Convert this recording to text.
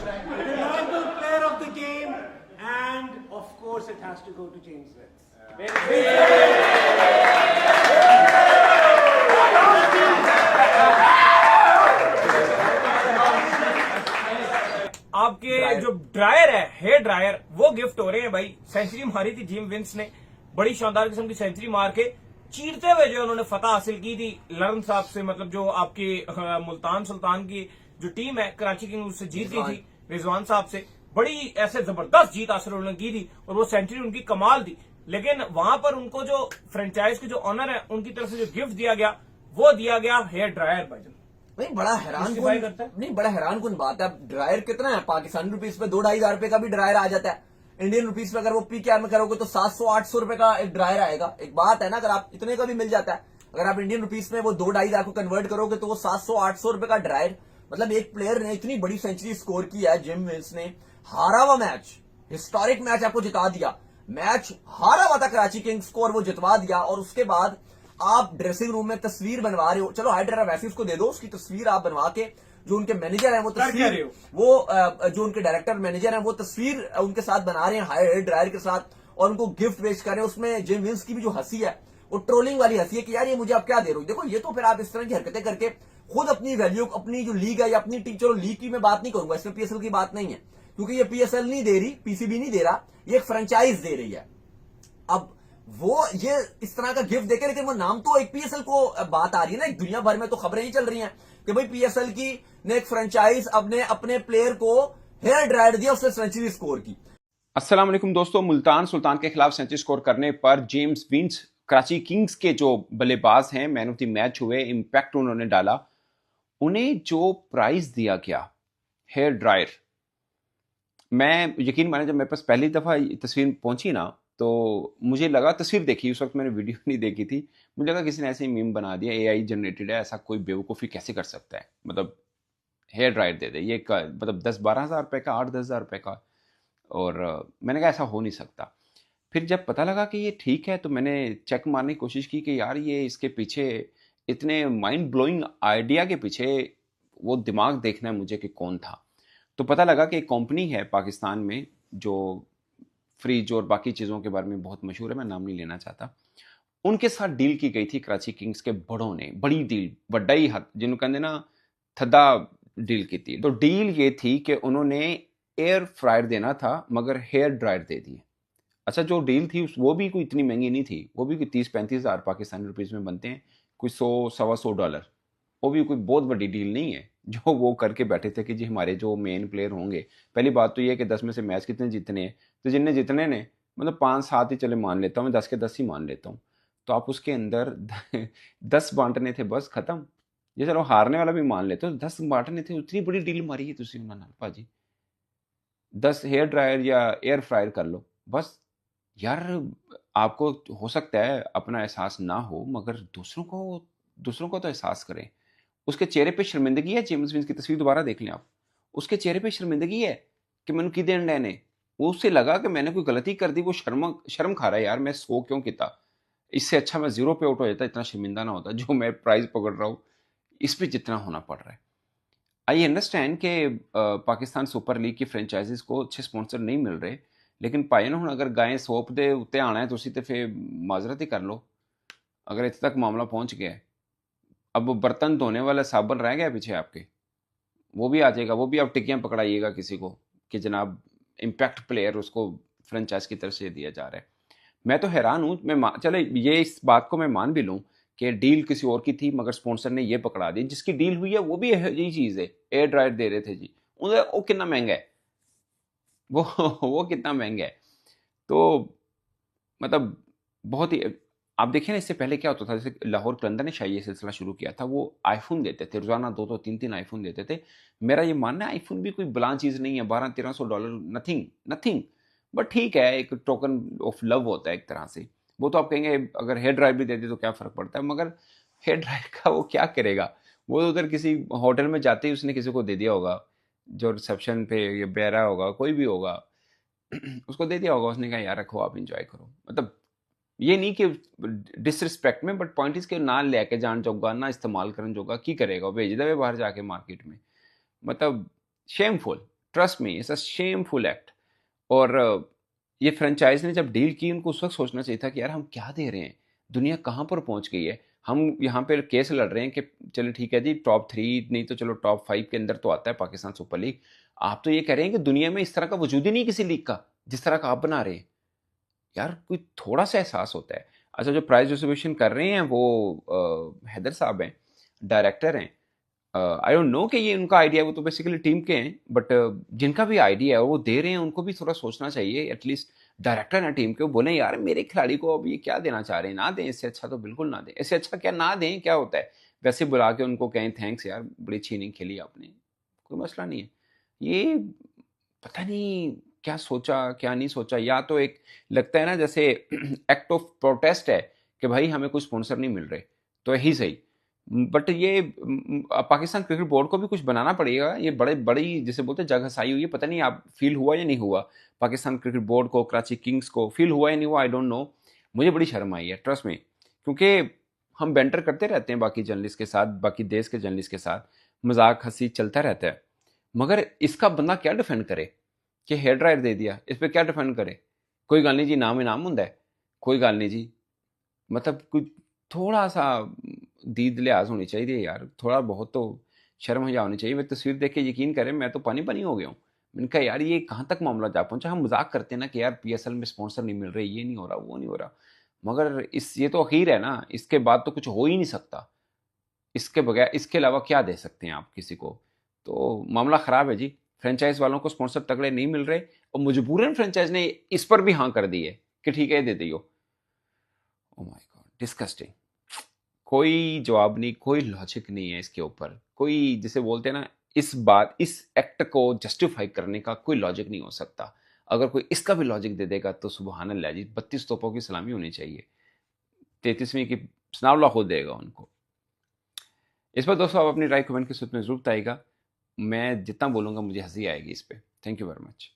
Reliable player of the game, and of course it has to go to James Vince. आपके जो dryer है, hair dryer, वो gift हो रहे हैं भाई। सेंचुरी मारी थी जिम विंस ने, बड़ी शानदार किस्म की सेंचुरी मार के चीरते हुए जो उन्होंने फतह हासिल की थी लर्न साहब से, मतलब जो आपकी मुल्तान सुल्तान की जो टीम है कराची किंग्स उससे जीत गई थी रिजवान साहब से, बड़ी ऐसे जबरदस्त जीत हासिल उन्होंने की थी और वो सेंचुरी उनकी कमाल थी। लेकिन वहां पर उनको जो फ्रेंचाइज के जो ऑनर है उनकी तरफ से जो गिफ्ट दिया गया वो दिया गया हेयर ड्रायर भाईजान। नहीं बड़ा हैरान Justify करता है? नहीं बड़ा हैरान कुन बात है। अब ड्रायर कितना है पाकिस्तानी रुपीस पे 2-2.5 रुपए का भी ड्रायर आ जाता है। इंडियन रुपीस में अगर वो पीकेआर में करोगे तो 700-800 रुपए का एक ड्रायर आएगा। एक बात है ना, अगर आप इतने का भी मिल जाता है, अगर आप इंडियन रुपीस में वो 2-2.5 को कन्वर्ट करोगे तो वो 700-800 रुपए का ड्रायर। मतलब एक प्लेयर ने इतनी बड़ी सेंचुरी स्कोर की है, जिम विंस ने हारा हुआ मैच, हिस्टोरिक मैच आपको जिता दिया। मैच हारा हुआ था कराची किंग्स को और वो जितवा दिया। और उसके बाद आप ड्रेसिंग रूम में तस्वीर बनवा रहे हो, चलो हाइड्रा वैसे उसको दे दो, उसकी तस्वीर आप बनवा के जो उनके मैनेजर हैं वो तस्वीर, वो जो उनके डायरेक्टर मैनेजर हैं वो तस्वीर उनके साथ बना रहे हैं हेयर ड्रायर के साथ और उनको गिफ्ट पेश कर रहे हैं। उसमें जिम विंस की भी जो हंसी है वो ट्रोलिंग वाली हंसी है कि यार ये मुझे आप क्या दे रहे हो। देखो ये तो फिर आप इस तरह की हरकतें करके खुद अपनी वैल्यू, अपनी जो लीग है या अपनी टीम, चलो लीग की मैं बात नहीं करूंगा, इसमें पीएसएल की बात नहीं है क्योंकि ये पीएसएल नहीं दे रही, पीसीबी नहीं दे रहा, ये एक फ्रेंचाइज दे रही है। अब वो ये इस तरह का गिफ्ट देके, लेकिन वो नाम तो एक पीएसएल को बात आ रही है ना, एक दुनिया भर में तो खबरें ही चल रही हैं कि भाई पीएसएल की ने एक फ्रेंचाइज अपने प्लेयर को हेयर ड्रायर दिया, उसने सेंचुरी स्कोर की। अस्सलाम वालेकुम दोस्तों, मुल्तान सुल्तान के खिलाफ सेंचुरी स्कोर करने पर जेम्स विंस कराची किंग्स के जो बल्लेबाज हैं, मैन ऑफ द मैच हुए, इंपैक्ट उन्होंने डाला। उन्हें जो प्राइज दिया गया हेयर ड्रायर, मैं यकीन माने जब मेरे पास पहली दफा तस्वीर पहुंची ना तो मुझे लगा, तस्वीर देखी उस वक्त मैंने वीडियो नहीं देखी थी, मुझे लगा किसी ने ऐसे ही मीम बना दिया, एआई जनरेटेड है, ऐसा कोई बेवकूफ़ी कैसे कर सकता है, मतलब हेयर ड्रायर दे दे ये मतलब 10-12 हज़ार रुपये का, 8-10 हज़ार रुपये का। और मैंने कहा ऐसा हो नहीं सकता। फिर जब पता लगा कि ये ठीक है तो मैंने चेक मारने की कोशिश की कि यार ये इसके पीछे इतने माइंड ब्लोइंग आइडिया के पीछे वो दिमाग देखना है मुझे कि कौन था। तो पता लगा कि एक कंपनी है पाकिस्तान में जो फ्रिज और बाकी चीज़ों के बारे में बहुत मशहूर है, मैं नाम नहीं लेना चाहता, उनके साथ डील की गई थी कराची किंग्स के बड़ों ने, बड़ी डील, बड्डा ही हद जिन्होंने कहते ना थदा डील की थी। तो डील ये थी कि उन्होंने एयर फ्रायर देना था मगर हेयर ड्रायर दे दिए। अच्छा, जो डील थी वो भी कोई इतनी महंगी नहीं थी, वो भी कोई 30-35 हज़ार पाकिस्तानी रुपीज़ में बनते हैं, कोई 100-125 डॉलर, वो भी कोई बहुत बड़ी डील नहीं है जो वो करके बैठे थे कि जी हमारे जो मेन प्लेयर होंगे। पहली बात तो ये है कि 10 में से मैच कितने जीतने हैं, तो जिनने जितने ने मतलब 5-7 ही चले मान लेता हूँ, 10 के 10 ही मान लेता हूँ, तो आप उसके अंदर 10 बांटने थे, बस खत्म। ये चलो हारने वाला भी मान लेते हो, 10 बांटने थे, उतनी बड़ी डील मारी है तुसी उन्होंने भाजी, 10 हेयर ड्रायर या एयर फ्रायर कर लो बस। यार आपको हो सकता है अपना एहसास ना हो मगर दूसरों को तो एहसास करें। उसके चेहरे पे शर्मिंदगी है, जेम्स विंस की तस्वीर दोबारा देख लें आप, उसके चेहरे पे शर्मिंदगी है कि मैंने की देन ने, वो उससे लगा कि मैंने कोई गलती कर दी, वो शर्म खा रहा है यार मैं 100 क्यों किता, इससे अच्छा मैं 0 पे आउट हो जाता, इतना शर्मिंदा ना होता जो मैं प्राइज पकड़ रहा हूँ इस पर जितना होना पड़ रहा है। आई अंडरस्टैंड कि पाकिस्तान सुपर लीग की फ्रेंचाइजीज को अच्छे स्पॉन्सर नहीं मिल रहे, लेकिन भाई ना हुण अगर गाय सोप दे उत्ते आना है तुसी ते फिर माजरत ही कर लो, अगर इतने तक मामला पहुंच गया है। अब बर्तन धोने वाला साबुन रह गया पीछे आपके, वो भी आ जाएगा, वो भी आप टिक्कियाँ पकड़ाइएगा किसी को कि जनाब इम्पैक्ट प्लेयर उसको फ्रेंचाइज की तरफ से दिया जा रहा है। मैं तो हैरान हूँ, चलो ये इस बात को मैं मान भी लूँ कि डील किसी और की थी मगर स्पॉन्सर ने ये पकड़ा दी, जिसकी डील हुई है वो भी यही चीज़ है, एयर ड्रायर दे रहे थे जी, वो कितना महंगा है, वो कितना महंगा है। तो मतलब बहुत ही, आप देखिए ना इससे पहले क्या होता था, जैसे लाहौर कलंदर ने शायद ये सिलसिला शुरू किया था, वो आईफोन देते थे रोजाना, 2-2 3-3 आईफोन देते थे। मेरा ये मानना है आईफोन भी कोई बला चीज़ नहीं है, 1200-1300 डॉलर, नथिंग, बट ठीक है, एक टोकन ऑफ लव होता है एक तरह से। वो तो आप कहेंगे अगर हेयर ड्रायर भी दे दे तो क्या फ़र्क पड़ता है, मगर हेयर ड्रायर का वो क्या करेगा, वो तो उधर किसी होटल में जाते ही उसने किसी को दे दिया होगा, जो रिसेप्शन पे या बेरा होगा, कोई भी होगा, उसको दे दिया होगा, उसने कहा यार रखो आप इंजॉय करो। मतलब ये नहीं कि डिसरिस्पेक्ट में, बट पॉइंट इसके ना लेके जान जोगा, ना इस्तेमाल करन जोगा की करेगा, भेज दे बाहर जाके मार्केट में, मतलब shameful. Trust me, it's a shameful act. और ये फ्रेंचाइज ने जब डील की, उनको उस वक्त सोचना चाहिए था कि यार हम क्या दे रहे हैं, दुनिया कहाँ पर पहुंच गई है। हम यहाँ पे केस लड़ रहे हैं कि चलो ठीक है जी, टॉप 3 नहीं तो चलो टॉप 5 के अंदर तो आता है पाकिस्तान सुपर लीग। आप तो ये कह रहे हैं कि दुनिया में इस तरह का वजूद ही नहीं किसी लीग का जिस तरह का आप बना रहे हैं। यार कोई थोड़ा सा एहसास होता है। अच्छा, जो प्राइस डिस्ट्रीब्यूशन कर रहे हैं वो हैदर साहब हैं, डायरेक्टर हैं। आई डोंट नो कि ये उनका आइडिया है, वो तो बेसिकली टीम के हैं, बट जिनका भी आइडिया है वो दे रहे हैं, उनको भी थोड़ा सोचना चाहिए। एटलीस्ट डायरेक्टर है टीम के, वो बोले यार मेरे खिलाड़ी को अब ये क्या देना चाह रहे हैं, ना दें, इससे अच्छा तो बिल्कुल ना दें। इससे अच्छा क्या ना दें, क्या होता है, वैसे बुला के उनको कहें थैंक्स यार, बड़ी अच्छी इनिंग खेली आपने, कोई मसला नहीं है। ये पता नहीं क्या सोचा क्या नहीं सोचा, या तो एक लगता है ना जैसे एक्ट ऑफ प्रोटेस्ट है कि भाई हमें कुछ स्पॉन्सर नहीं मिल रहे, तो यही सही। बट ये पाकिस्तान क्रिकेट बोर्ड को भी कुछ बनाना पड़ेगा। ये बड़ी जिसे बोलते हैं जगह हसाई हुई है, पता नहीं आप फील हुआ या नहीं हुआ, पाकिस्तान क्रिकेट बोर्ड को, कराची किंग्स को फील हुआ या नहीं हुआ, आई डोंट नो। मुझे बड़ी शर्म आई है ट्रस्ट में, क्योंकि हम बैंटर करते रहते हैं बाकी जर्नलिस्ट के साथ, बाकी देश के जर्नलिस्ट के साथ, मजाक हंसी चलता रहता है, मगर इसका बंदा क्या डिफेंड करे कि हेयर ड्रायर दे दिया, इस पर क्या डिफेंड करे। कोई गल नहीं जी, नाम इनाम होंगे, कोई गल नहीं जी, मतलब कोई थोड़ा सा दीद लिहाज होनी चाहिए यार, थोड़ा बहुत तो शर्म हया होनी चाहिए। मैं तस्वीर देख के यकीन करें, मैं तो पानी पानी हो गया हूँ। मैंने कहा यार ये कहाँ तक मामला जा पहुंचा। हम मजाक करते हैं ना कि यार PSL में स्पॉन्सर नहीं मिल रहे, ये नहीं हो रहा, वो नहीं हो रहा, मगर ये तो अखीर है ना, इसके बाद तो कुछ हो ही नहीं सकता। इसके बगैर, इसके अलावा क्या दे सकते हैं आप किसी को। तो मामला ख़राब है जी, फ्रेंचाइज वालों को स्पॉन्सर तगड़े नहीं मिल रहे, और मजबूरन फ्रेंचाइज ने इस पर भी हाँ कर दी है कि ठीक है दे दियो। Oh my God, disgusting. कोई जवाब नहीं, कोई लॉजिक नहीं है इसके ऊपर, कोई जिसे बोलते हैं ना, इस एक्ट को जस्टिफाई करने का कोई लॉजिक नहीं हो सकता। अगर कोई इसका भी लॉजिक दे देगा तो सुबहान अल्लाह जी, 32 तोपों की सलामी होनी चाहिए, 33वीं की सनाउल्लाह खुद देगा उनको। इस पर दोस्तों आप अपनी राय कमेंट के सूत्र में जरूर बताइएगा। मैं जितना बोलूँगा मुझे हंसी आएगी इस पर। Thank you very much.